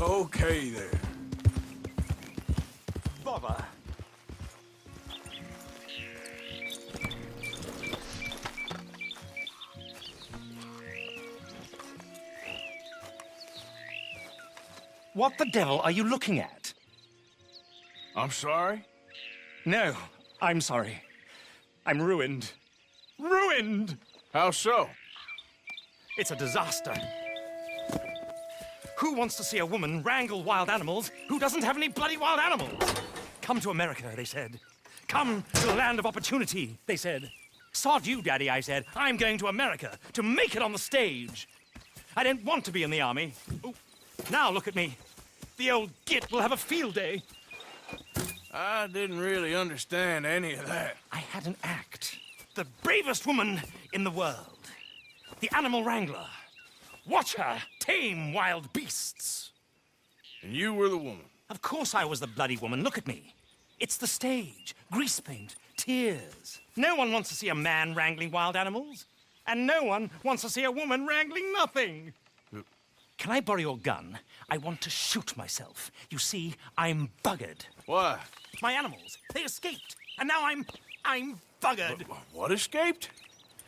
Okay, there. Bother. What the devil are you looking at? I'm sorry? No, I'm sorry. I'm ruined. Ruined! How so? It's a disaster. Who wants to see a woman wrangle wild animals who doesn't have any bloody wild animals? Come to America, they said. Come to the land of opportunity, they said. Sod you, Daddy, I said. I'm going to America to make it on the stage. I don't want to be in the army. Ooh. Now look at me. The old git will have a field day. I didn't really understand any of that. I had an act. The bravest woman in the world. The animal wrangler. Watch her tame wild beasts. And you were the woman. Of course I was the bloody woman. Look at me. It's the stage. Grease paint. Tears. No one wants to see a man wrangling wild animals. And no one wants to see a woman wrangling nothing. Can I borrow your gun? I want to shoot myself. You see, I'm buggered. Why? My animals, they escaped. And now I'm buggered. What escaped?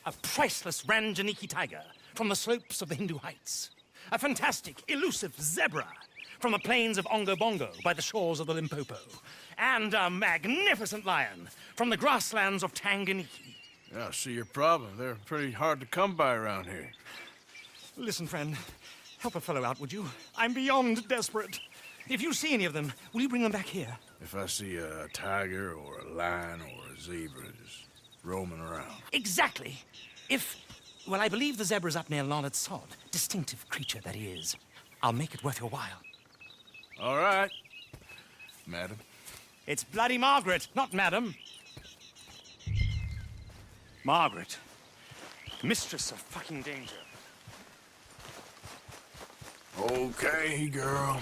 A priceless Ranjaniki tiger from the slopes of the Hindu Heights. A fantastic, elusive zebra from the plains of Ongo Bongo by the shores of the Limpopo. And a magnificent lion from the grasslands of Tanganyika. Yeah, I see your problem. They're pretty hard to come by around here. Listen, friend, help a fellow out, would you? I'm beyond desperate. If you see any of them, will you bring them back here? If I see a tiger or a lion or a zebra just roaming around. Exactly. Well, I believe the zebra's up near Larned Sod. Distinctive creature that he is. I'll make it worth your while. All right, madam. It's bloody Margaret, not madam. Margaret. Mistress of fucking danger. Okay, girl.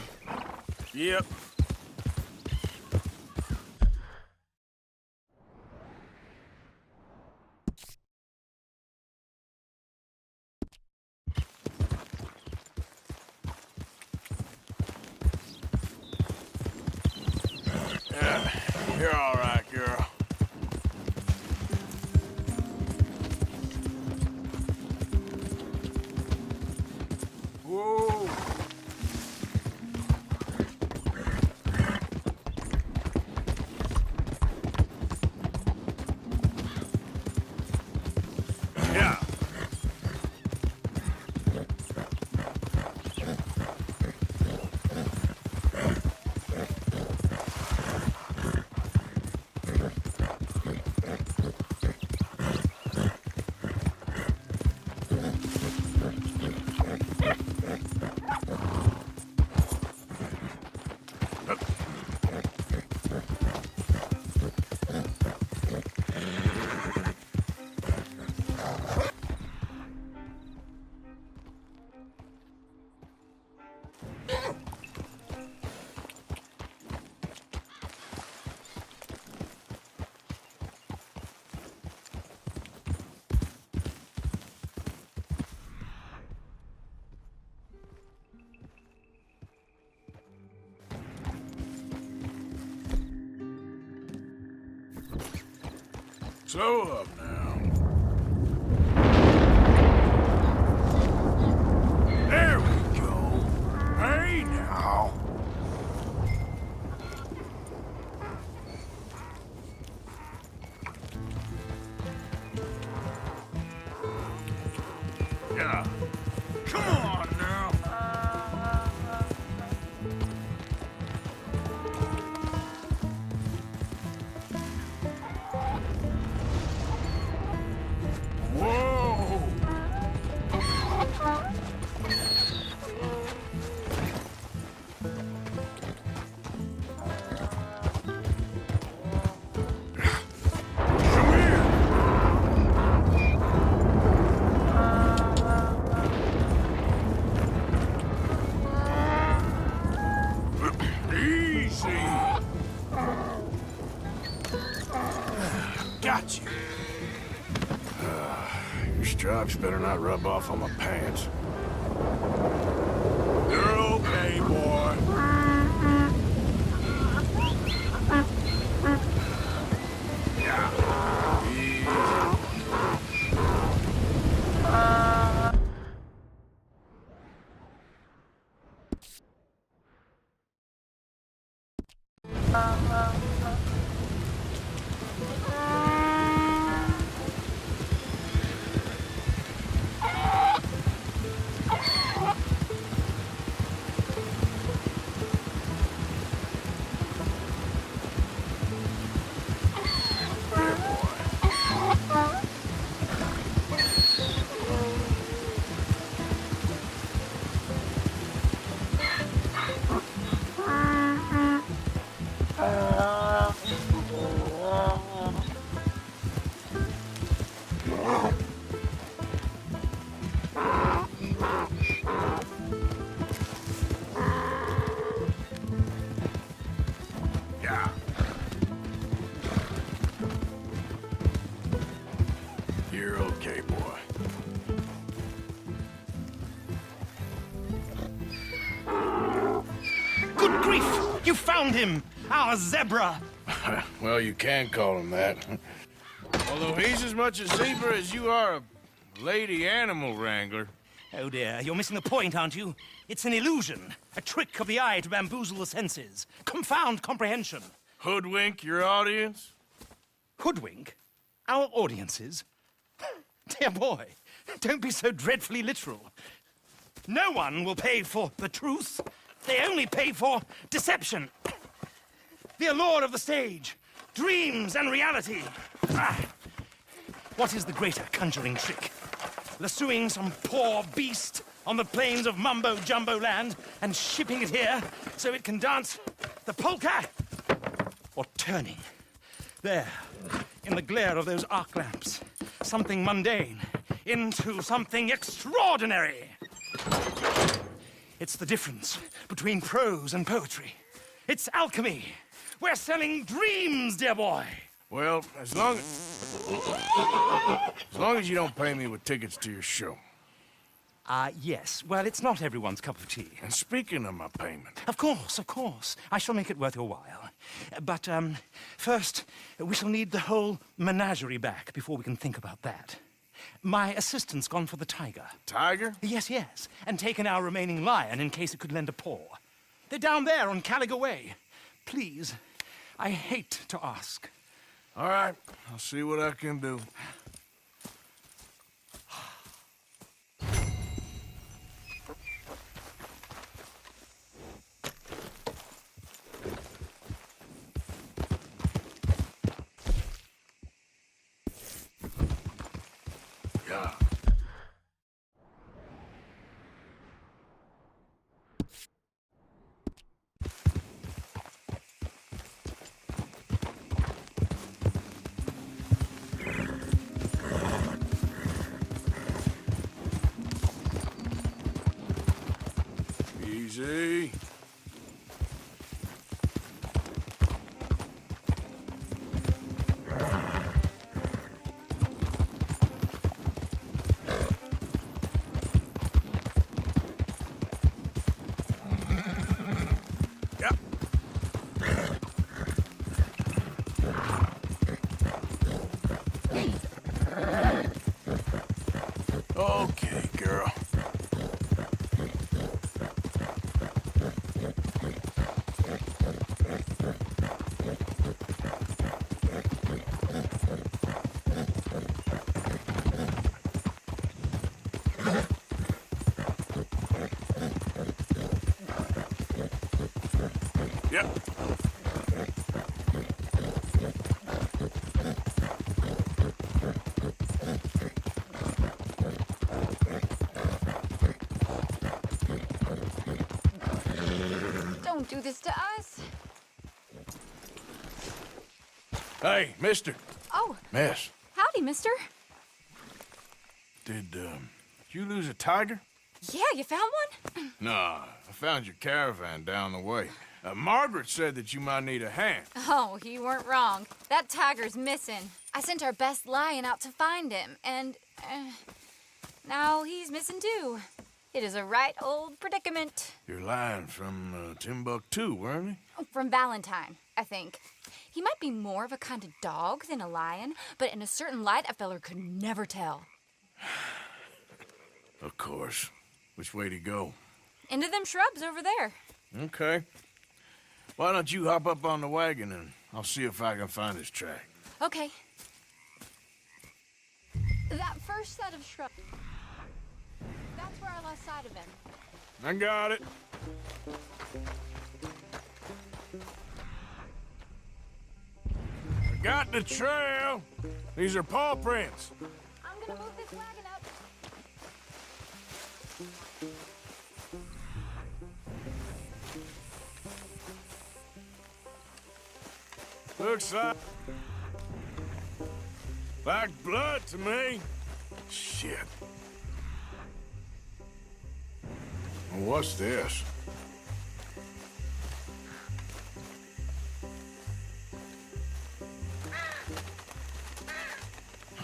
Yep. You're all right, girl. Whoa. Yeah. Slow up now. There we go. Hey now. Yeah. Come on now. Whoa! Come here! Easy! Got you! Your stripes better not rub off on my pants. You're okay, boy. him, our zebra. Well, you can call him that. Although he's as much a zebra as you are a lady animal wrangler. Oh dear, you're missing the point, aren't you? It's an illusion, a trick of the eye to bamboozle the senses, confound comprehension. Hoodwink your audience? Hoodwink? Our audiences? Dear boy, don't be so dreadfully literal. No one will pay for the truth. They only pay for deception. The allure of the stage, dreams and reality. What is the greater conjuring trick? Lassoing some poor beast on the plains of mumbo-jumbo land and shipping it here so it can dance the polka? Or turning, there, in the glare of those arc lamps, something mundane into something extraordinary? It's the difference between prose and poetry. It's alchemy. We're selling dreams, dear boy. Well, as long as you don't pay me with tickets to your show. Yes. Well, it's not everyone's cup of tea. And speaking of my payment... Of course, of course. I shall make it worth your while. But, first, we shall need the whole menagerie back before we can think about that. My assistant's gone for the tiger. Tiger? Yes, yes. And taken our remaining lion in case it could lend a paw. They're down there on Caliga Way. Please, I hate to ask. All right, I'll see what I can do. Yeah. Easy. Yep. Okay, girl. Yep. Don't do this to us. Hey, mister. Oh, Miss, howdy, mister. did you lose a tiger? Yeah, you found one? Nah, I found your caravan down the way. Margaret said that you might need a hand. Oh, you weren't wrong. That tiger's missing. I sent our best lion out to find him, and now he's missing too. It is a right old predicament. Your lion from Timbuktu, weren't he? From Valentine, I think. He might be more of a kind of dog than a lion, but in a certain light, a feller could never tell. Of course. Which way to go? Into them shrubs over there. Okay. Why don't you hop up on the wagon and I'll see if I can find his track. Okay. That first set of shrubs, that's where I lost sight of him. I got it. I got the trail. These are paw prints. I'm gonna move this wagon up. Looks like blood to me. Shit. Well, what's this?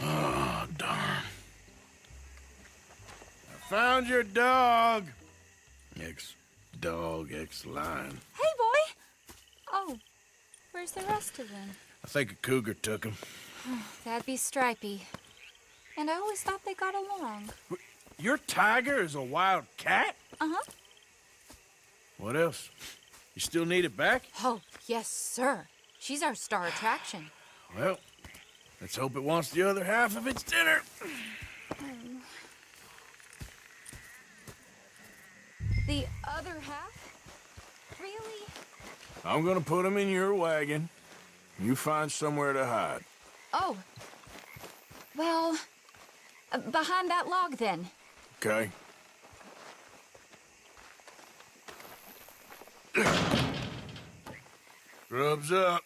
Oh, darn. I found your dog. Ex-dog, ex-lion. Hey, boy! Oh, Where's the rest of them? I think a cougar took him. That'd be Stripey. And I always thought they got along. Your tiger is a wild cat? Uh-huh. What else? You still need it back? Oh, yes, sir. She's our star attraction. Well, let's hope it wants the other half of its dinner. The other half? Really? I'm gonna put him in your wagon. You find somewhere to hide. Oh. Well, behind that log, then. Okay? Grub's up.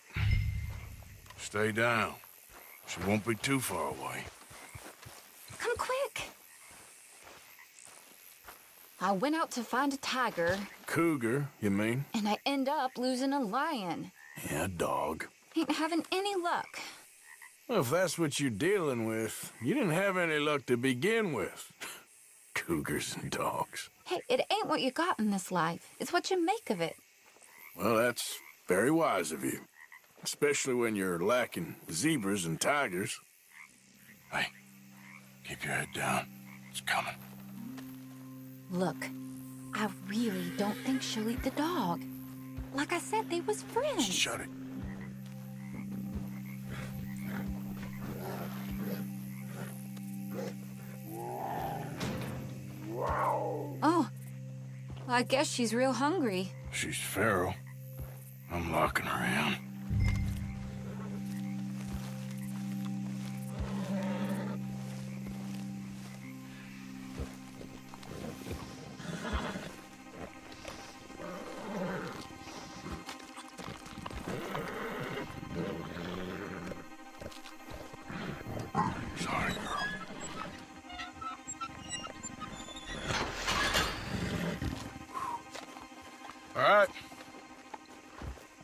Stay down. She won't be too far away. Come quick. I went out to find a tiger, Cougar, you mean? and I end up losing a lion. Yeah, dog. Ain't having any luck. Well, if that's what you're dealing with, you didn't have any luck to begin with. Cougars and dogs. Hey, it ain't what you got in this life. It's what you make of it. Well, that's very wise of you. Especially when you're lacking zebras and tigers. Hey, keep your head down. It's coming. Look, I really don't think she'll eat the dog. Like I said, they was friends. Shut it. Oh, I guess she's real hungry. She's feral. I'm locking her in. Sorry, girl. All right.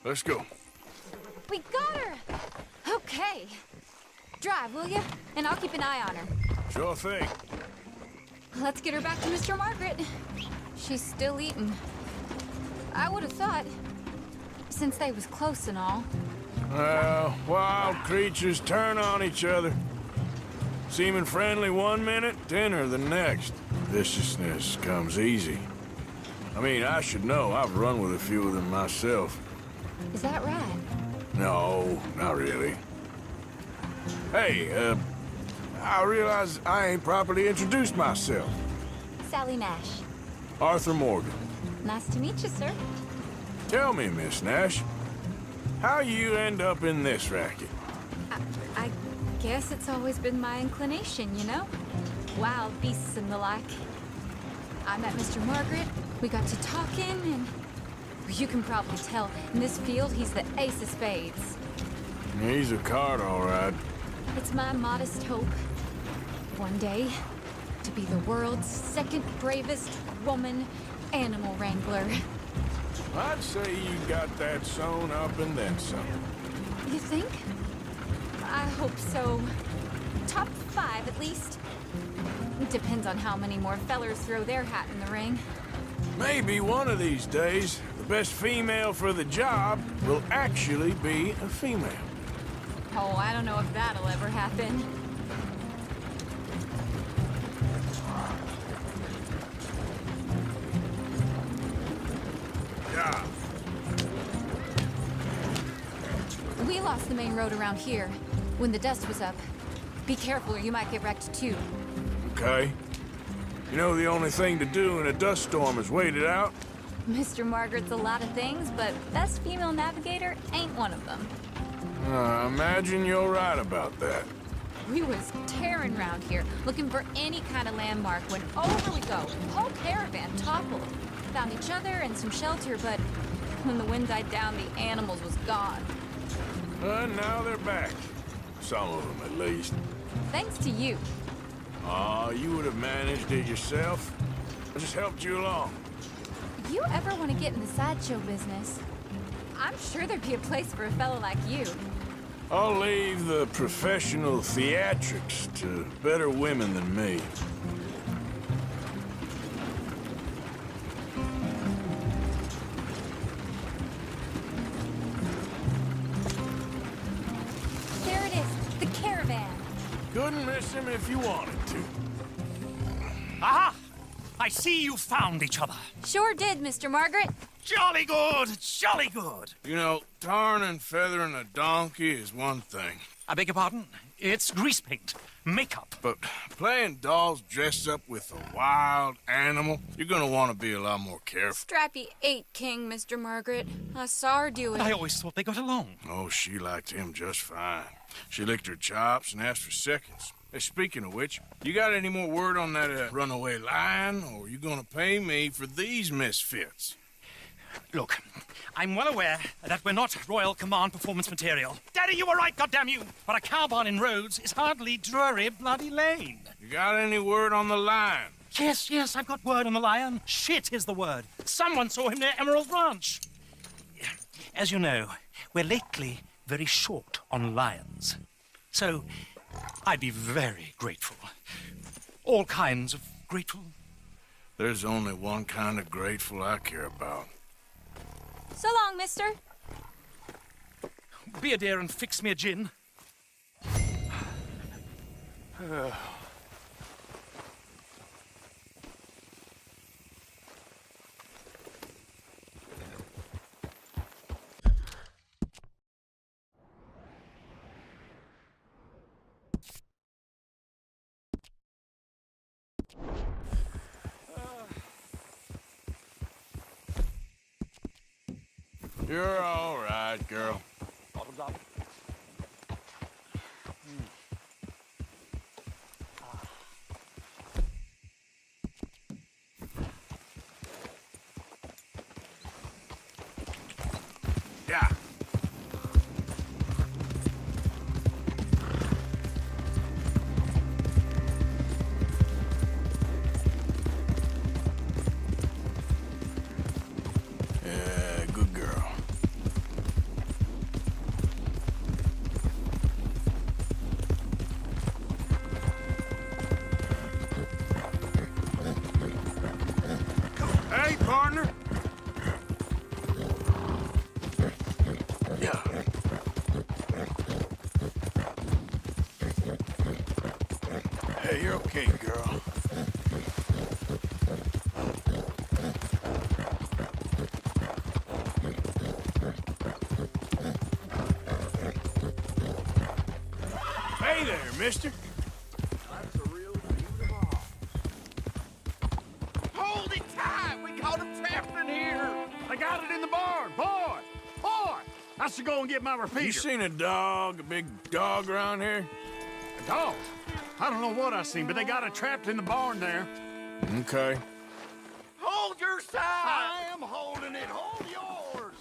Let's go. We got her! Okay. Drive, will you? And I'll keep an eye on her. Sure thing. Let's get her back to Mr. Margaret. She's still eating. I would have thought, since they was close and all. Well, wild creatures turn on each other. Seeming friendly one minute, dinner the next. Viciousness comes easy. I mean, I should know. I've run with a few of them myself. Is that right? No, not really. Hey, I realize I ain't properly introduced myself. Sally Nash. Arthur Morgan. Nice to meet you, sir. Tell me, Miss Nash, how you end up in this racket? I guess it's always been my inclination, you know? Wild beasts and the like. I met Mr. Margaret, we got to talking, and you can probably tell, in this field, he's the ace of spades. He's a card, all right. It's my modest hope, one day, to be the world's second bravest woman animal wrangler. I'd say you got that sewn up and then some. You think? I hope so. Top 5, at least. Depends on how many more fellers throw their hat in the ring. Maybe one of these days, the best female for the job will actually be a female. Oh, I don't know if that'll ever happen. Yeah. We lost the main road around here when the dust was up. Be careful or you might get wrecked too. Okay. You know the only thing to do in a dust storm is wait it out? Mr. Margaret's a lot of things, but best female navigator ain't one of them. I imagine you're right about that. We was tearing around here, looking for any kind of landmark when over we go. Whole caravan toppled. Found each other and some shelter, but when the wind died down, the animals was gone. And now they're back. Some of them, at least. Thanks to you. Aw, you would have managed it yourself. I just helped you along. If you ever want to get in the sideshow business, I'm sure there'd be a place for a fellow like you. I'll leave the professional theatrics to better women than me. Couldn't miss him if you wanted to. Aha! I see you found each other. Sure did, Mr. Margaret. Jolly good, jolly good. You know, tarring and feathering a donkey is one thing. I beg your pardon? It's grease paint, makeup. But playing dolls dressed up with a wild animal, you're gonna want to be a lot more careful. Strappy ate King, Mr. Margaret. I saw her do it. I always thought they got along. Oh, she liked him just fine. She licked her chops and asked for seconds. Hey, speaking of which, you got any more word on that runaway lion, or are you gonna pay me for these misfits? Look, I'm well aware that we're not Royal Command performance material. Daddy, you were right, goddamn you! But a cow barn in Rhodes is hardly Drury Bloody Lane. You got any word on the lion? Yes, I've got word on the lion. Shit is the word. Someone saw him near Emerald Ranch. As you know, we're lately very short on lions. So, I'd be very grateful. All kinds of grateful. There's only one kind of grateful I care about. So long, mister. Be a dear and fix me a gin. You're all right, girl. Yeah. Yeah, good girl. Hey, partner. Yeah. Hey, you're okay, girl. Hey there, mister. That's the real beauty of all. Hold it tight! We caught him trapped in here! I got it in the barn! Boy! Boy! I should go and get my repeater. You seen a dog, a big dog around here? A dog? I don't know what I seen, but they got it trapped in the barn there. Okay. Hold your side! I am holding it. Hold yours!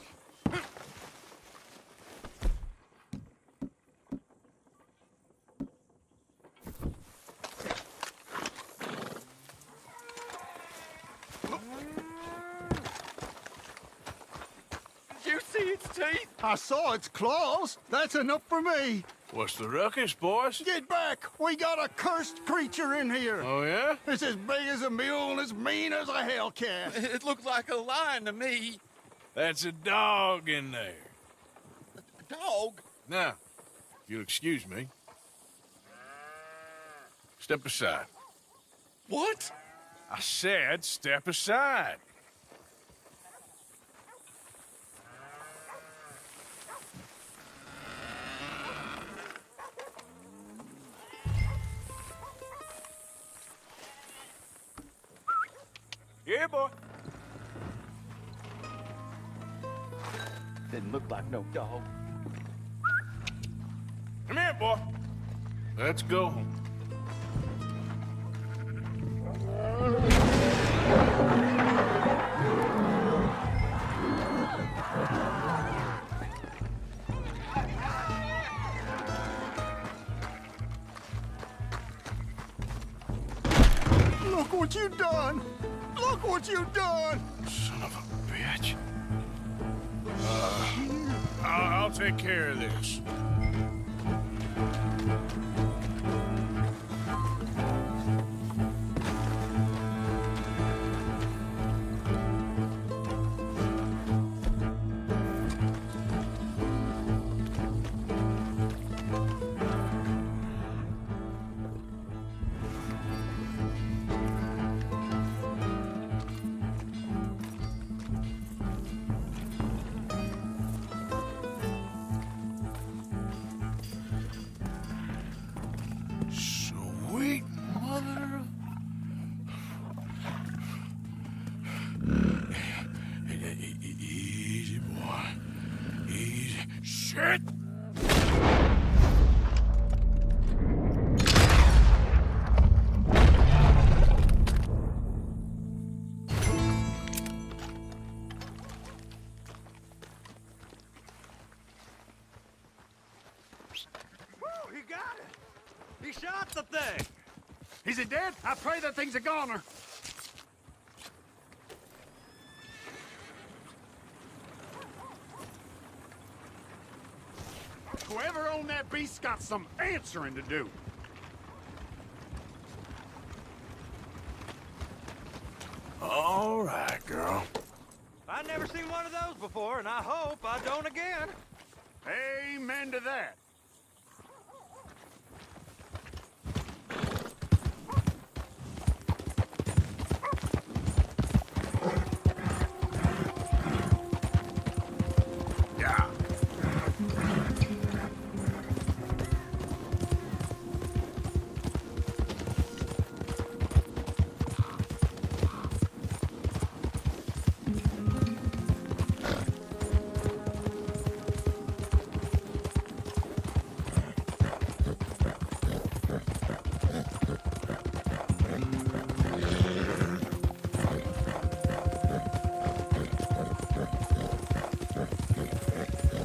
Did you see its teeth? I saw its claws. That's enough for me. What's the ruckus, boys? Get back! We got a cursed creature in here. Oh, yeah? It's as big as a mule and as mean as a hellcat. It looked like a lion to me. That's a dog in there. A dog? Now, if you'll excuse me. Step aside. What? I said step aside. Yeah, boy. Didn't look like no dog. Come here, boy. Let's go home. Look what you done! Look what you done! Son of a bitch. I'll take care of this. Sweet mother. Easy, boy. Easy. Shit! He got it! He shot the thing! Is it dead? I pray that thing's a goner. Whoever owned that beast's got some answering to do. All right, girl. I've never seen one of those before, and I hope I don't again. Amen to that. Yeah.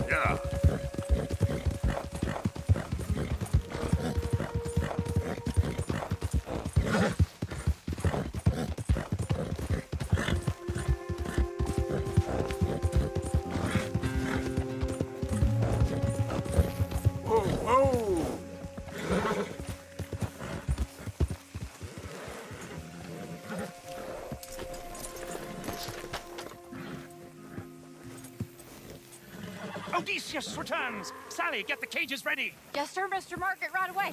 Yeah. Whoa, whoa! Odysseus returns! Sally, get the cages ready! Yes, sir, Mr. Margaret, right away.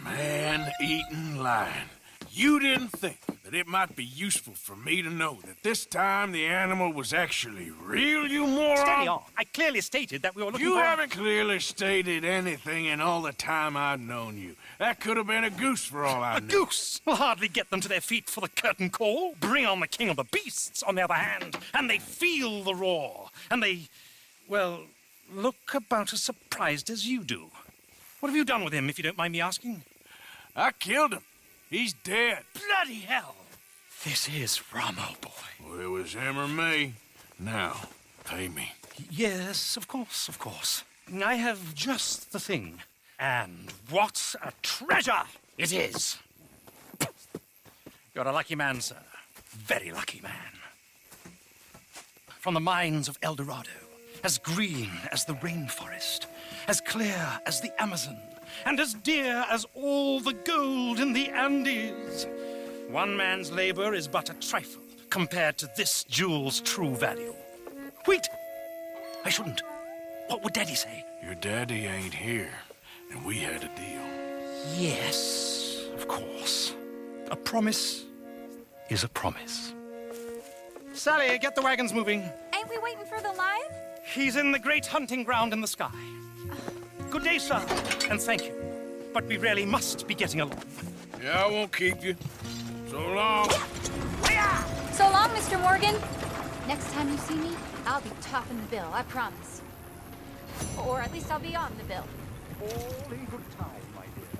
Man-eating lion. You didn't think that it might be useful for me to know that this time the animal was actually real, you moron? Steady on. I clearly stated that we were looking You for... haven't clearly stated anything in all the time I've known you. That could have been a goose for all I A knew. goose will hardly get them to their feet for the curtain call. Bring on the king of the beasts, on the other hand, and they feel the roar. And they, well, look about as surprised as you do. What have you done with him, if you don't mind me asking? I killed him. He's dead. Bloody hell! This is Ramo, boy. Well, it was him or me. Now, pay me. Yes, of course, of course. I have just the thing. And what a treasure it is! You're a lucky man, sir. Very lucky man. From the mines of El Dorado, as green as the rainforest, as clear as the Amazon, and as dear as all the gold in the Andes. One man's labor is but a trifle compared to this jewel's true value. Wait! I shouldn't. What would Daddy say? Your daddy ain't here, and we had a deal. Yes, of course. A promise is a promise. Sally, get the wagons moving. Ain't we waiting for the lion? He's in the great hunting ground in the sky. Good day, sir, and thank you. But we really must be getting along. Yeah, I won't keep you. So long. So long, Mr. Morgan. Next time you see me, I'll be topping the bill, I promise. Or at least I'll be on the bill. All in good time, my dear.